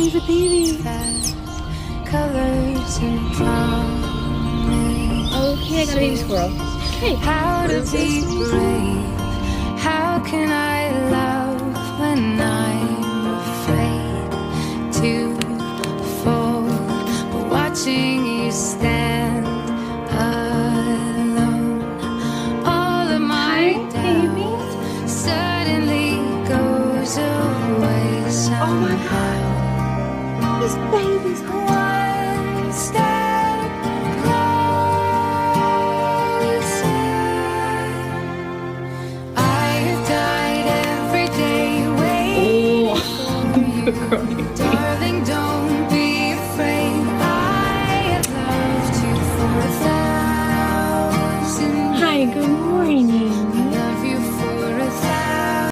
he's a baby. Colors and promise. Okay, I got a baby squirrel. Okay. How to be brave? How can I love when I'm afraid to fall? But watching you stand alone, all of my doubt suddenly goes away somehow. He's baby.